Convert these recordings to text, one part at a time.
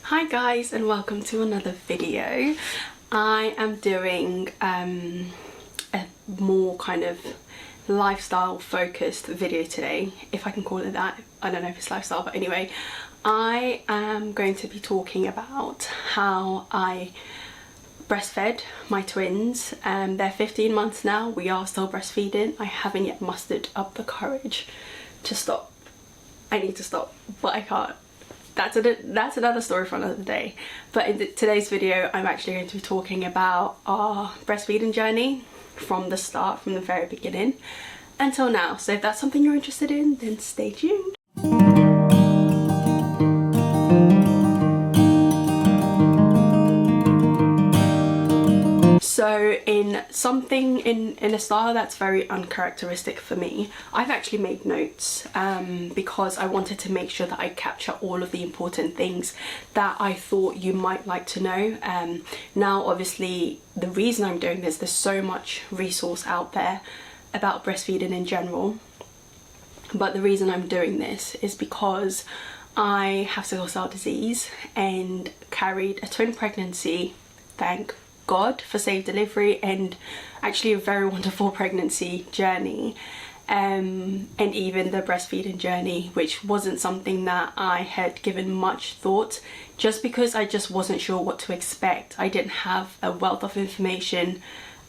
Hi guys, and welcome to another video. I am doing a more kind of lifestyle focused video today, if I can call it that. I don't know if it's lifestyle, but anyway, I am going to be talking about how I breastfed my twins. They're 15 months now. We are still breastfeeding. I haven't yet mustered up the courage to stop. I need to stop, but I can't. That's another story for another day. But in today's video, I'm actually going to be talking about our breastfeeding journey from the start, from the very beginning until now. So if that's something you're interested in, then stay tuned. So in a style that's very uncharacteristic for me, I've actually made notes because I wanted to make sure that I capture all of the important things that I thought you might like to know. Now obviously the reason I'm doing this, there's so much resource out there about breastfeeding in general, but the reason I'm doing this is because I have sickle cell disease and carried a twin pregnancy, thank God for safe delivery, and actually a very wonderful pregnancy journey, and even the breastfeeding journey, which wasn't something that I had given much thought, just because I just wasn't sure what to expect. I didn't have a wealth of information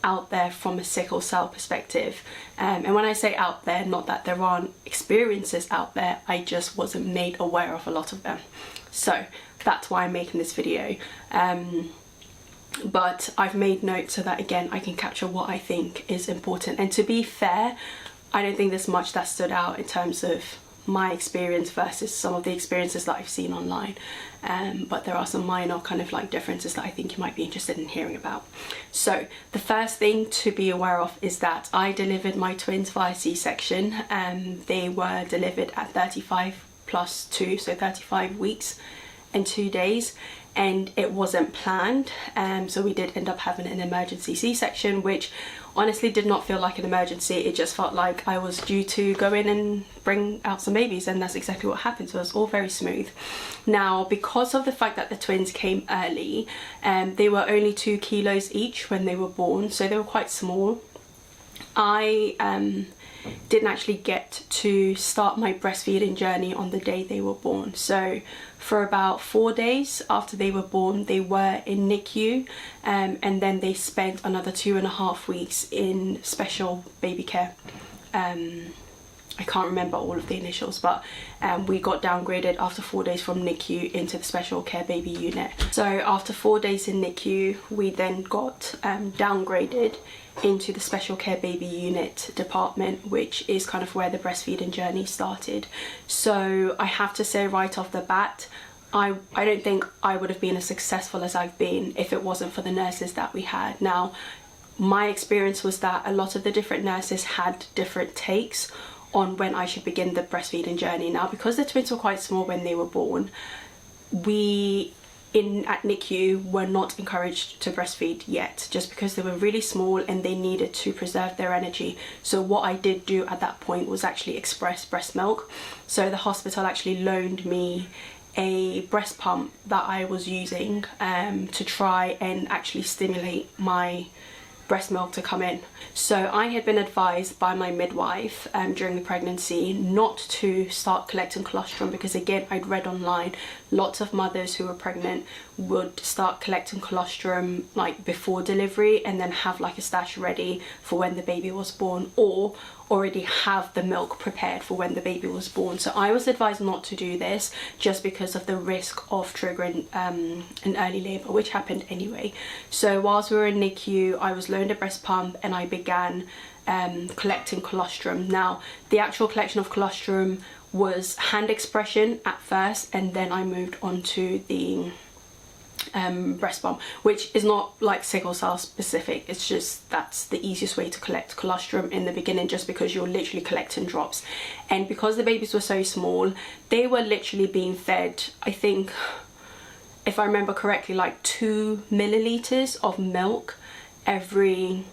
out there from a sickle cell perspective, and when I say out there, not that there aren't experiences out there, I just wasn't made aware of a lot of them. So that's why I'm making this video. But I've made notes so that again I can capture what I think is important. And to be fair, I don't think there's much that stood out in terms of my experience versus some of the experiences that I've seen online, but there are some minor kind of like differences that I think you might be interested in hearing about. So the first thing to be aware of is that I delivered my twins via C-section, and they were delivered at 35 plus 2, so 35 weeks and 2 days. And it wasn't planned, so we did end up having an emergency C-section, which honestly did not feel like an emergency. It just felt like I was due to go in and bring out some babies, and that's exactly what happened. So it was all very smooth. Now, because of the fact that the twins came early, they were only 2 kilos each when they were born, so they were quite small. I didn't actually get to start my breastfeeding journey on the day they were born. So for about 4 days after they were born, they were in NICU, and then they spent another 2.5 weeks in special baby care. I can't remember all of the initials, but we got downgraded after 4 days from NICU into the special care baby unit. So after 4 days in NICU, we then got downgraded into the special care baby unit department, which is kind of where the breastfeeding journey started. So I have to say right off the bat, I don't think I would have been as successful as I've been if it wasn't for the nurses that we had. Now, my experience was that a lot of the different nurses had different takes on when I should begin the breastfeeding journey. Now, because the twins were quite small when they were born, we at NICU were not encouraged to breastfeed yet, just because they were really small and they needed to preserve their energy. So what I did do at that point was actually express breast milk. So the hospital actually loaned me a breast pump that I was using to try and actually stimulate my breast milk to come in. So I had been advised by my midwife during the pregnancy not to start collecting colostrum, because again, I'd read online lots of mothers who were pregnant would start collecting colostrum like before delivery and then have like a stash ready for when the baby was born, or already have the milk prepared for when the baby was born. So I was advised not to do this just because of the risk of triggering an early labour, which happened anyway. So whilst we were in NICU, I was loaned a breast pump and I began collecting colostrum. Now, the actual collection of colostrum was hand expression at first, and then I moved on to the breast pump, which is not like sickle cell specific. It's just that's the easiest way to collect colostrum in the beginning, just because you're literally collecting drops. And because the babies were so small, they were literally being fed, I think, if I remember correctly, like 2 milliliters of milk every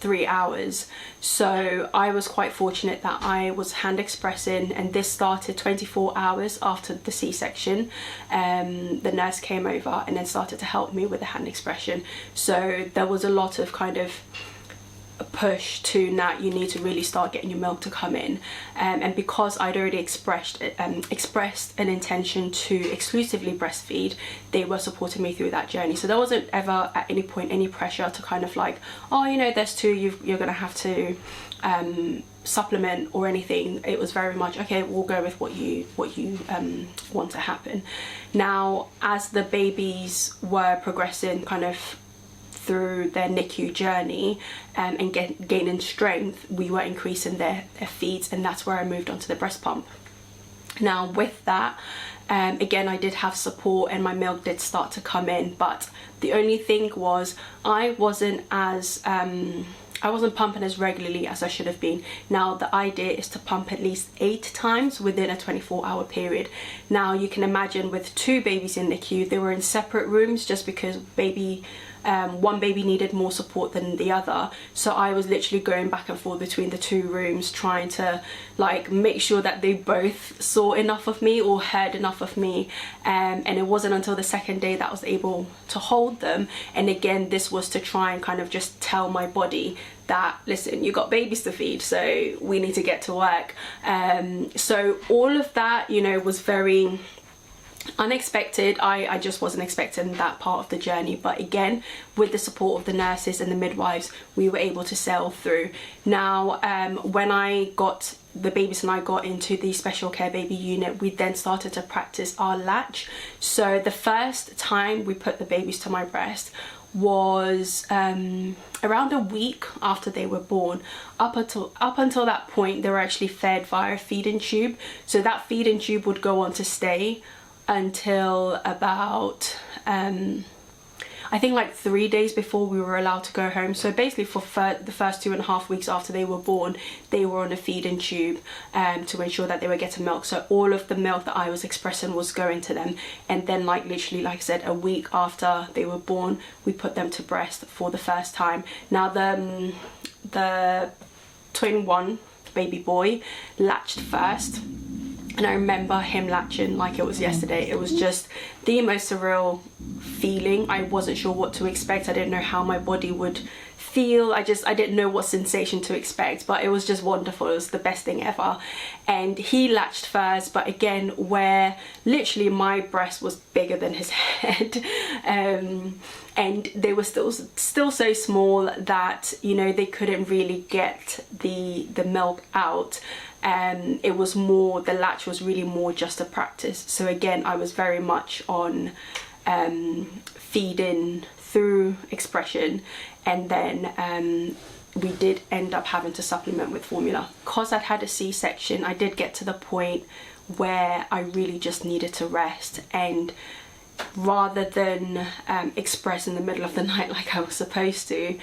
3 hours. So I was quite fortunate that I was hand expressing, and this started 24 hours after the C-section. The nurse came over and then started to help me with the hand expression. So there was a lot of kind of push to now you need to really start getting your milk to come in, and because I'd already expressed an intention to exclusively breastfeed, they were supporting me through that journey. So there wasn't ever at any point any pressure to kind of like, oh, you know, there's 2, you're gonna have to supplement or anything. It was very much okay, we'll go with what you want to happen. Now, as the babies were progressing kind of through their NICU journey and gaining strength, we were increasing their feeds, and that's where I moved on to the breast pump. Now with that, again, I did have support and my milk did start to come in, but the only thing was I wasn't pumping as regularly as I should have been. Now the idea is to pump at least 8 times within a 24-hour period. Now you can imagine with 2 babies in NICU, they were in separate rooms just because one baby needed more support than the other. So I was literally going back and forth between the 2 rooms trying to like make sure that they both saw enough of me or heard enough of me, and it wasn't until the second day that I was able to hold them. And again, this was to try and kind of just tell my body that, listen, you got babies to feed, so we need to get to work. So all of that, you know, was very unexpected. I just wasn't expecting that part of the journey, but again, with the support of the nurses and the midwives, we were able to sail through. Now when the babies and I got into the special care baby unit, we then started to practice our latch. So the first time we put the babies to my breast was around a week after they were born. Up until that point, they were actually fed via a feeding tube. So that feeding tube would go on to stay until about I think like 3 days before we were allowed to go home. So basically for the first 2.5 weeks after they were born, they were on a feeding tube to ensure that they were getting milk. So all of the milk that I was expressing was going to them, and then like literally, like I said, a week after they were born, we put them to breast for the first time. Now the twin one, baby boy, latched first. And I remember him latching like it was yesterday. It was just the most surreal feeling. I wasn't sure what to expect. I didn't know how my body would feel. I didn't know what sensation to expect, but it was just wonderful. It was the best thing ever. And he latched first, but again, where literally my breast was bigger than his head, and they were still so small that, you know, they couldn't really get the milk out. It was more, the latch was really more just a practice. So again, I was very much on feeding through expression, and then we did end up having to supplement with formula. Because I'd had a C-section, I did get to the point where I really just needed to rest, and rather than express in the middle of the night like I was supposed to,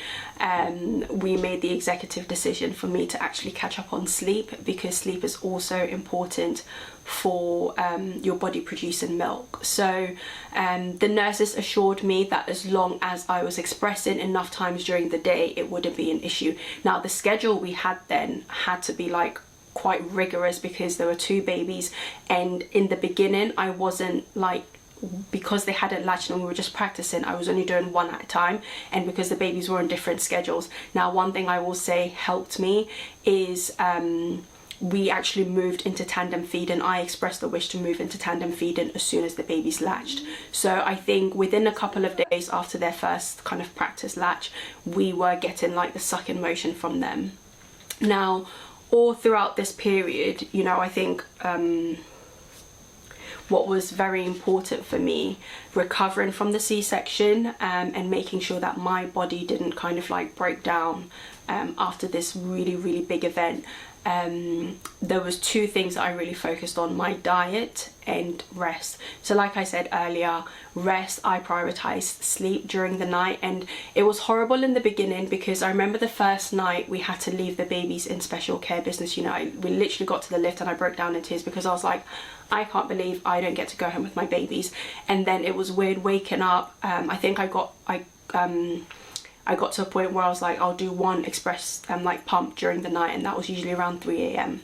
we made the executive decision for me to actually catch up on sleep, because sleep is also important for your body producing milk. So the nurses assured me that as long as I was expressing enough times during the day, it wouldn't be an issue. Now the schedule we had then had to be like quite rigorous, because there were 2 babies, and in the beginning I wasn't like, because they hadn't latched and we were just practicing, I was only doing 1 at a time, and because the babies were on different schedules. Now one thing I will say helped me is we actually moved into tandem feeding. I expressed the wish to move into tandem feeding as soon as the babies latched. So I think within a couple of days after their first kind of practice latch, we were getting like the sucking motion from them. Now all throughout this period, you know, I think what was very important for me, recovering from the C-section and making sure that my body didn't kind of like break down after this really big event. There was 2 things that I really focused on: my diet and rest. So like I said earlier, rest, I prioritized sleep during the night, and it was horrible in the beginning, because I remember the first night we had to leave the babies in special care business unit. We literally got to the lift and I broke down in tears, because I was like, I can't believe I don't get to go home with my babies. And then it was weird waking up. I think I I got to a point where I was like, I'll do one express like pump during the night, and that was usually around 3 a.m.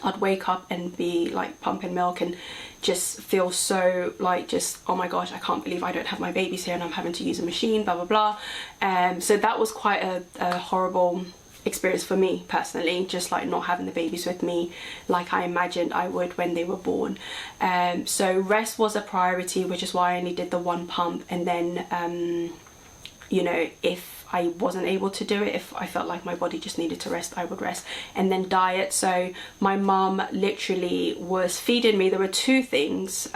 I'd wake up and be like pumping milk and just feel so like, just, oh my gosh, I can't believe I don't have my babies here and I'm having to use a machine, blah blah blah. So that was quite a horrible experience for me personally, just like not having the babies with me like I imagined I would when they were born. So rest was a priority, which is why I only did the one pump, and then you know, if I wasn't able to do it, if I felt like my body just needed to rest, I would rest. And then diet. So my mum literally was feeding me. There were two things,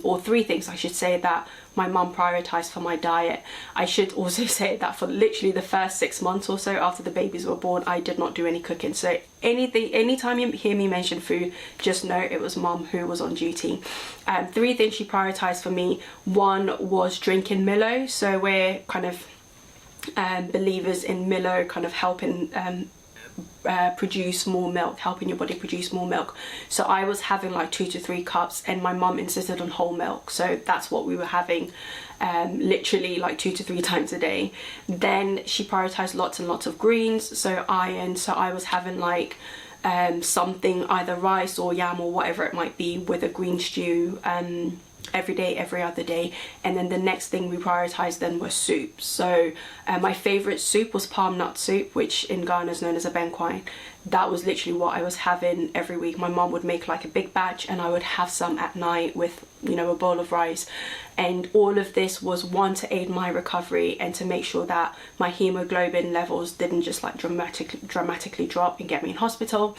or three things I should say, that my mum prioritized for my diet. I should also say that for literally the first 6 months or so after the babies were born, I did not do any cooking. So anytime you hear me mention food, just know it was mum who was on duty. Three things she prioritized for me. One was drinking Milo. So we're kind of believers in Milo, kind of helping produce more milk, helping your body produce more milk. So I was having like 2 to 3 cups, and my mum insisted on whole milk, so that's what we were having, literally like 2 to 3 times a day. Then she prioritized lots and lots of greens, so iron. So I was having like something, either rice or yam or whatever it might be, with a green stew every day, every other day. And then the next thing we prioritized then was soup. So my favorite soup was palm nut soup, which in Ghana is known as a benquine. That was literally what I was having every week. My mom would make like a big batch, and I would have some at night with, you know, a bowl of rice. And all of this was, one, to aid my recovery and to make sure that my hemoglobin levels didn't just like dramatically drop and get me in hospital,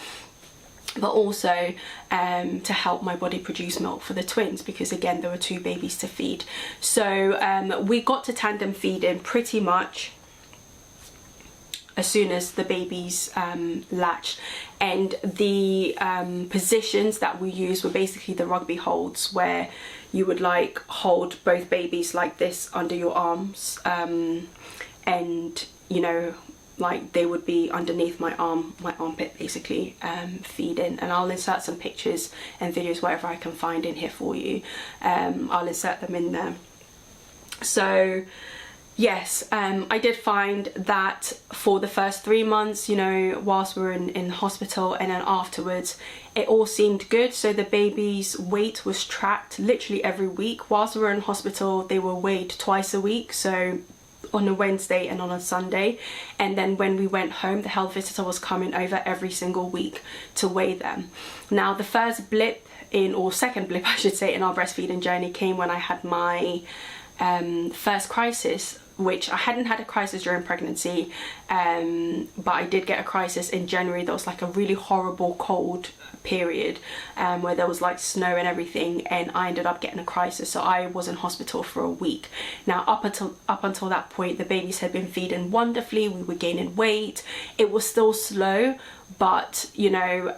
but also to help my body produce milk for the twins, because again there were 2 babies to feed. So we got to tandem feeding pretty much as soon as the babies latched, and the positions that we used were basically the rugby holds, where you would like hold both babies like this under your arms, and you know, like they would be underneath my armpit basically, feeding. And I'll insert some pictures and videos, whatever I can find in here for you. I'll insert them in there. So yes, I did find that for the first 3 months, you know, whilst we were in hospital, and then afterwards, it all seemed good. So the baby's weight was tracked literally every week. Whilst we were in hospital, they were weighed twice a week, so on a Wednesday and on a Sunday. And then when we went home, the health visitor was coming over every single week to weigh them. Now the first blip in, or second blip I should say, in our breastfeeding journey came when I had my first crisis, which I hadn't had a crisis during pregnancy, but I did get a crisis in January. There was like a really horrible cold period where there was like snow and everything, and I ended up getting a crisis. So I was in hospital for a week. Now up until that point, the babies had been feeding wonderfully. We were gaining weight. It was still slow, but you know,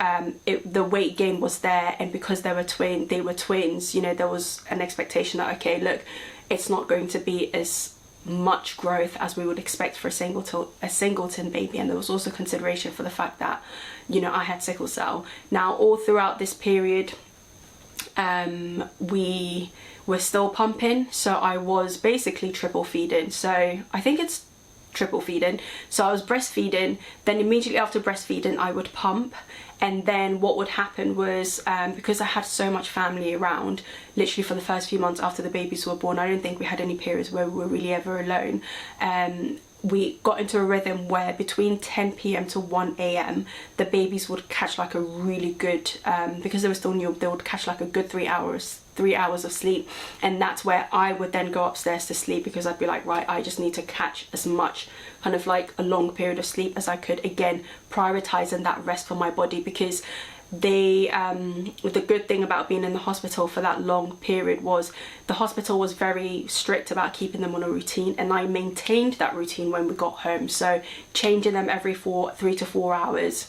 the weight gain was there, and because they were twins, you know, there was an expectation that, okay, look, it's not going to be as much growth as we would expect for a singleton baby. And there was also consideration for the fact that, you know, I had sickle cell. Now all throughout this period, we were still pumping, so I was basically triple feeding. So I think it's triple feeding. So I was breastfeeding, then immediately after breastfeeding I would pump. And then what would happen was, because I had so much family around, literally for the first few months after the babies were born, I don't think we had any periods where we were really ever alone. We got into a rhythm where between 10 p.m. to 1 a.m. the babies would catch like a really good, because they were still new, they would catch like a good 3 hours of sleep. And that's where I would then go upstairs to sleep, because I'd be like, right, I just need to catch as much, kind of like a long period of sleep as I could, again prioritizing that rest for my body. Because the good thing about being in the hospital for that long period was the hospital was very strict about keeping them on a routine, and I maintained that routine when we got home. So changing them every 3 to 4 hours,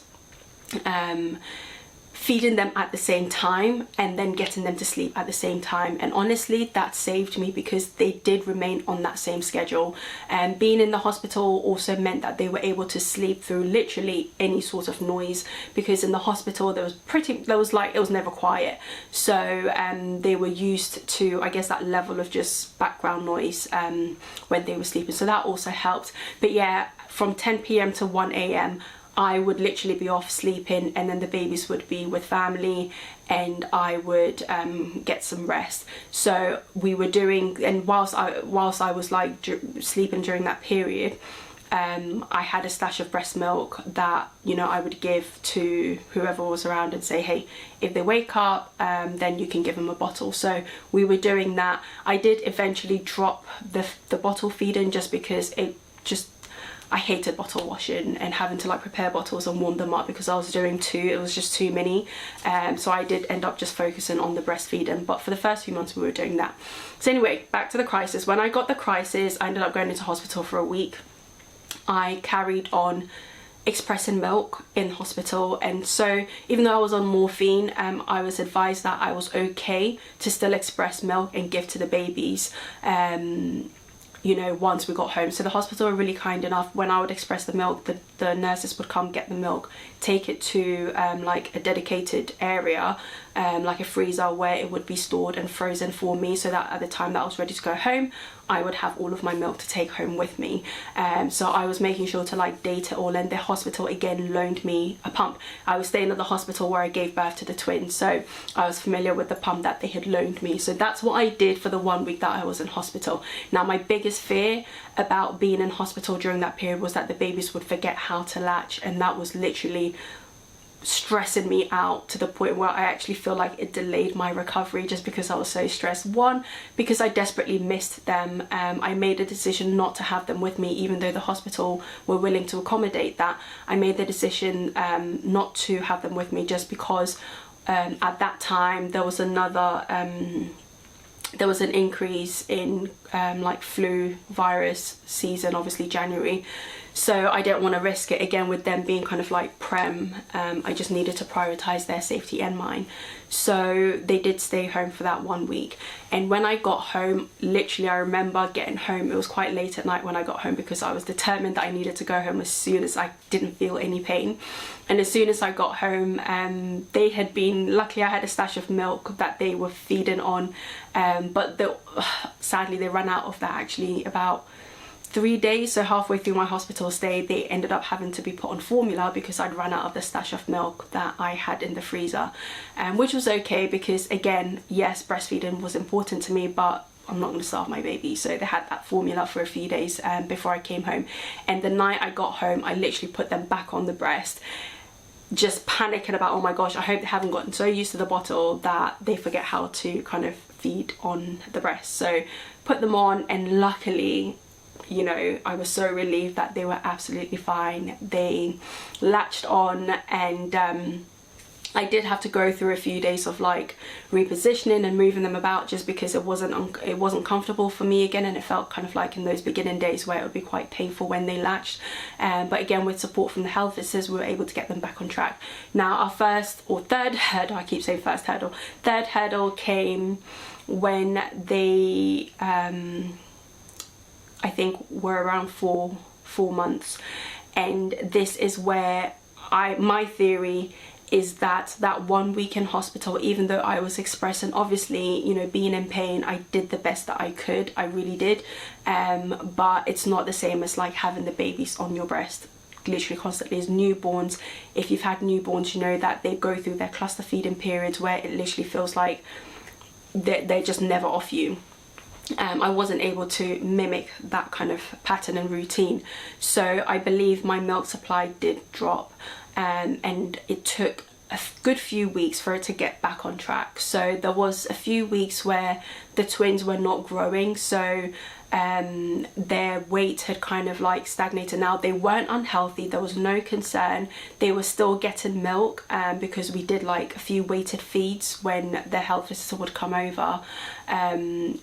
feeding them at the same time and then getting them to sleep at the same time. And honestly, that saved me because they did remain on that same schedule. And being in the hospital also meant that they were able to sleep through literally any sort of noise, because in the hospital it was never quiet. So they were used to, I guess, that level of just background noise when they were sleeping. So that also helped. But yeah, from 10 p.m. to 1 a.m. I would literally be off sleeping, and then the babies would be with family and I would get some rest. So we were doing, and whilst I was like sleeping during that period, I had a stash of breast milk that, you know, I would give to whoever was around and say, hey, if they wake up, then you can give them a bottle. So we were doing that. I did eventually drop the bottle feeding just because I hated bottle washing and having to like prepare bottles and warm them up, because I was doing two, it was just too many. So I did end up just focusing on the breastfeeding, but for the first few months we were doing that. So anyway, back to the crisis. When I got the crisis, I ended up going into hospital for a week. I carried on expressing milk in hospital, and so even though I was on morphine, I was advised that I was okay to still express milk and give to the babies, you know, once we got home. So the hospital were really kind enough. When I would express the milk, the nurses would come get the milk, take it to like a dedicated area, like a freezer, where it would be stored and frozen for me, so that at the time that I was ready to go home, I would have all of my milk to take home with me. So I was making sure to like date it all, and the hospital again loaned me a pump. I was staying at the hospital where I gave birth to the twins, so I was familiar with the pump that they had loaned me. So that's what I did for the 1 week that I was in hospital. Now, my biggest fear about being in hospital during that period was that the babies would forget how to latch, and that was literally stressing me out to the point where I actually feel like it delayed my recovery, just because I was so stressed. One, because I desperately missed them. I made a decision not to have them with me, even though the hospital were willing to accommodate that. I made the decision not to have them with me, just because at that time there was another there was an increase in like flu virus season, obviously January. So I didn't want to risk it again with them being kind of like prem. I just needed to prioritize their safety and mine. So they did stay home for that 1 week. And when I got home, literally I remember getting home, it was quite late at night when I got home, because I was determined that I needed to go home as soon as I didn't feel any pain. And as soon as I got home, they had been, luckily I had a stash of milk that they were feeding on, but sadly they ran out of that actually about 3 days. So halfway through my hospital stay, they ended up having to be put on formula because I'd run out of the stash of milk that I had in the freezer, which was okay, because again, yes, breastfeeding was important to me, but I'm not going to starve my baby. So they had that formula for a few days before I came home. And the night I got home, I literally put them back on the breast, just panicking about, oh my gosh, I hope they haven't gotten so used to the bottle that they forget how to kind of feed on the breast. So put them on, and luckily, you know, I was so relieved that they were absolutely fine. They latched on, and I did have to go through a few days of like repositioning and moving them about, just because it wasn't comfortable for me again, and it felt kind of like in those beginning days where it would be quite painful when they latched. But again, with support from the health visitors, we were able to get them back on track. Now our first or third hurdle, I keep saying first hurdle, third hurdle came when they I think were around four months, and this is where my theory is that 1 week in hospital, even though I was expressing, obviously, you know, being in pain, I did the best that I could, I really did, but it's not the same as like having the babies on your breast literally constantly. As newborns, if you've had newborns, you know that they go through their cluster feeding periods where it literally feels like they're just never off you. I wasn't able to mimic that kind of pattern and routine, so I believe my milk supply did drop, and it took a good few weeks for it to get back on track. So there was a few weeks where the twins were not growing, so their weight had kind of like stagnated. Now they weren't unhealthy, there was no concern, they were still getting milk, because we did like a few weighted feeds when their health visitor would come over,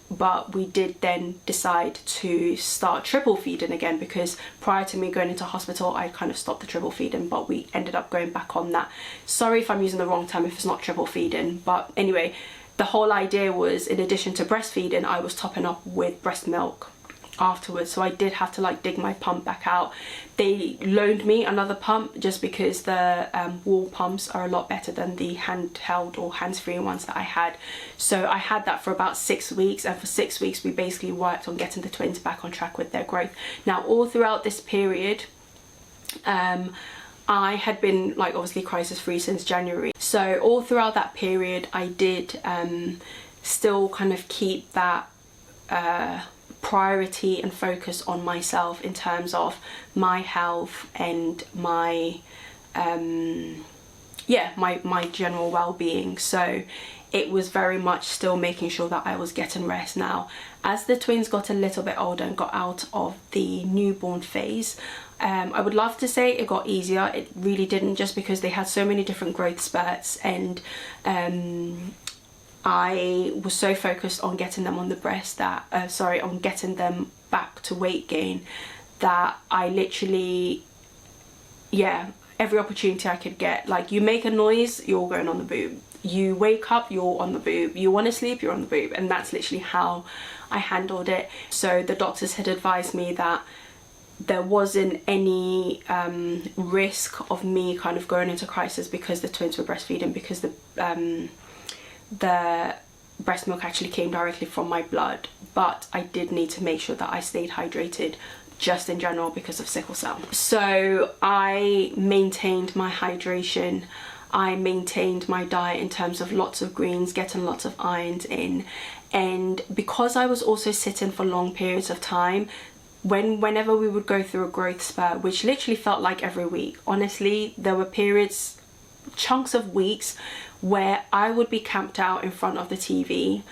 but we did then decide to start triple feeding again, because prior to me going into hospital I kind of stopped the triple feeding, but we ended up going back on that. Sorry if I'm using the wrong term if it's not triple feeding, but anyway, the whole idea was, in addition to breastfeeding, I was topping up with breast milk afterwards. So I did have to like dig my pump back out. They loaned me another pump just because the wall pumps are a lot better than the handheld or hands-free ones that I had. So I had that for about 6 weeks, and for 6 weeks we basically worked on getting the twins back on track with their growth. Now all throughout this period, I had been like obviously crisis free since January, so all throughout that period I did still kind of keep that priority and focus on myself in terms of my health and my my general well-being. So it was very much still making sure that I was getting rest. Now as the twins got a little bit older and got out of the newborn phase, I would love to say it got easier. It really didn't, just because they had so many different growth spurts, and I was so focused on getting them on the breast that on getting them back to weight gain, that I literally, every opportunity I could get, like, you make a noise, you're going on the boob, you wake up, you're on the boob, you want to sleep, you're on the boob, and that's literally how I handled it. So the doctors had advised me that there wasn't any risk of me kind of going into crisis because the twins were breastfeeding, because the breast milk actually came directly from my blood. But I did need to make sure that I stayed hydrated just in general because of sickle cell. So I maintained my hydration, I maintained my diet in terms of lots of greens, getting lots of irons in, and because I was also sitting for long periods of time, whenever we would go through a growth spurt, which literally felt like every week, honestly, there were periods, chunks of weeks, where I would be camped out in front of the TV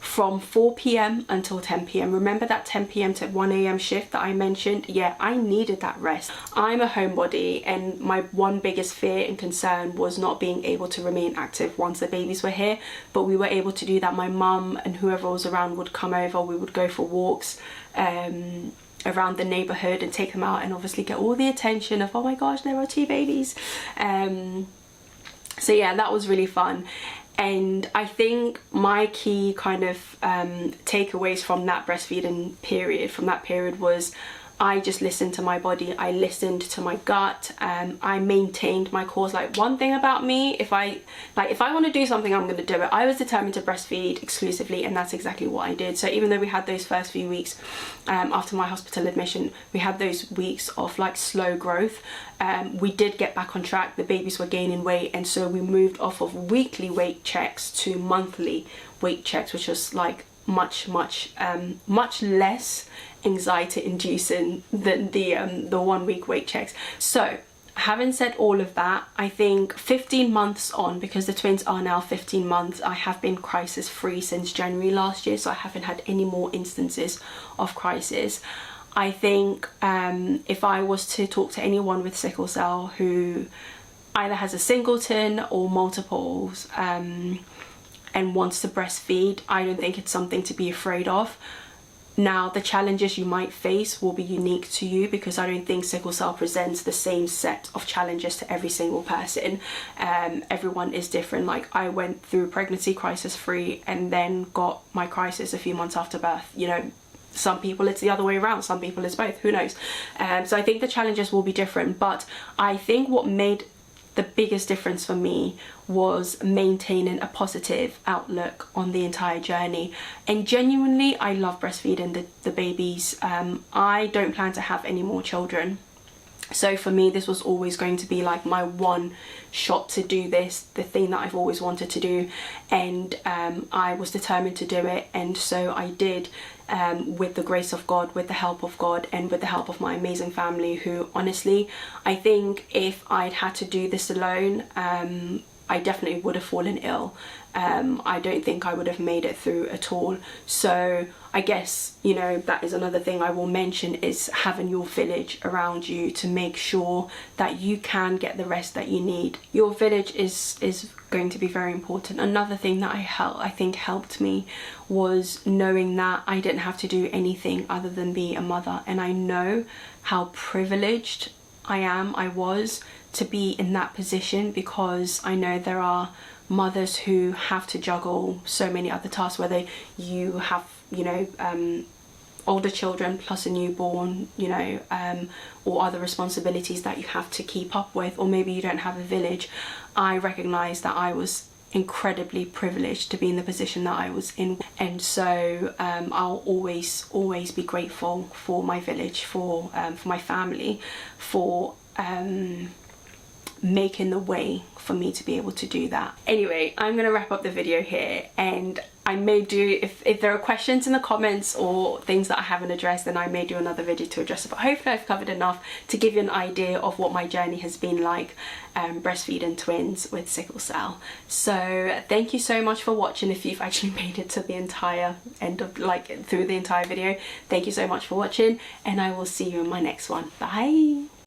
from 4 p.m. until 10 p.m. Remember that 10 p.m. to 1 a.m. shift that I mentioned? Yeah, I needed that rest. I'm a homebody, and my one biggest fear and concern was not being able to remain active once the babies were here, but we were able to do that. My mum and whoever was around would come over, we would go for walks around the neighborhood and take them out and obviously get all the attention of, oh my gosh, there are 2 babies. So yeah, that was really fun. And I think my key kind of takeaways from that breastfeeding period, was I just listened to my body, I listened to my gut, I maintained my course. Like, one thing about me, if I want to do something, I'm going to do it. I was determined to breastfeed exclusively, and that's exactly what I did. So even though we had those first few weeks after my hospital admission, we had those weeks of like slow growth, we did get back on track. The babies were gaining weight, and so we moved off of weekly weight checks to monthly weight checks, which was like much less anxiety inducing than the 1 week weight checks. So having said all of that, I think 15 months on, because the twins are now 15 months, I have been crisis free since January last year, so I haven't had any more instances of crisis. I think if I was to talk to anyone with sickle cell who either has a singleton or multiples and wants to breastfeed, I don't think it's something to be afraid of. Now, the challenges you might face will be unique to you, because I don't think sickle cell presents the same set of challenges to every single person. Everyone is different. Like, I went through pregnancy crisis free and then got my crisis a few months after birth. You know, some people it's the other way around, some people it's both, who knows. So I think the challenges will be different, but I think what made the biggest difference for me was maintaining a positive outlook on the entire journey. And genuinely, I love breastfeeding the babies. I don't plan to have any more children, so for me this was always going to be like my one shot to do this, the thing that I've always wanted to do, and I was determined to do it, and so I did, with the grace of God, with the help of God, and with the help of my amazing family, who honestly, I think if I'd had to do this alone, I definitely would have fallen ill. I don't think I would have made it through at all. So I guess, you know, that is another thing I will mention, is having your village around you to make sure that you can get the rest that you need. Your village is going to be very important. Another thing that I think helped me was knowing that I didn't have to do anything other than be a mother. And I know how privileged I was to be in that position, because I know there are mothers who have to juggle so many other tasks, whether you have, you know, older children plus a newborn, you know, or other responsibilities that you have to keep up with, or maybe you don't have a village. I recognize that I was incredibly privileged to be in the position that I was in, and so I'll always be grateful for my village, for my family, for making the way for me to be able to do that. Anyway, I'm gonna wrap up the video here, and I may do, if there are questions in the comments or things that I haven't addressed, then I may do another video to address it, but hopefully I've covered enough to give you an idea of what my journey has been like breastfeeding twins with sickle cell. So thank you so much for watching. If you've actually made it to the entire end of, like, through the entire video, thank you so much for watching, and I will see you in my next one. Bye.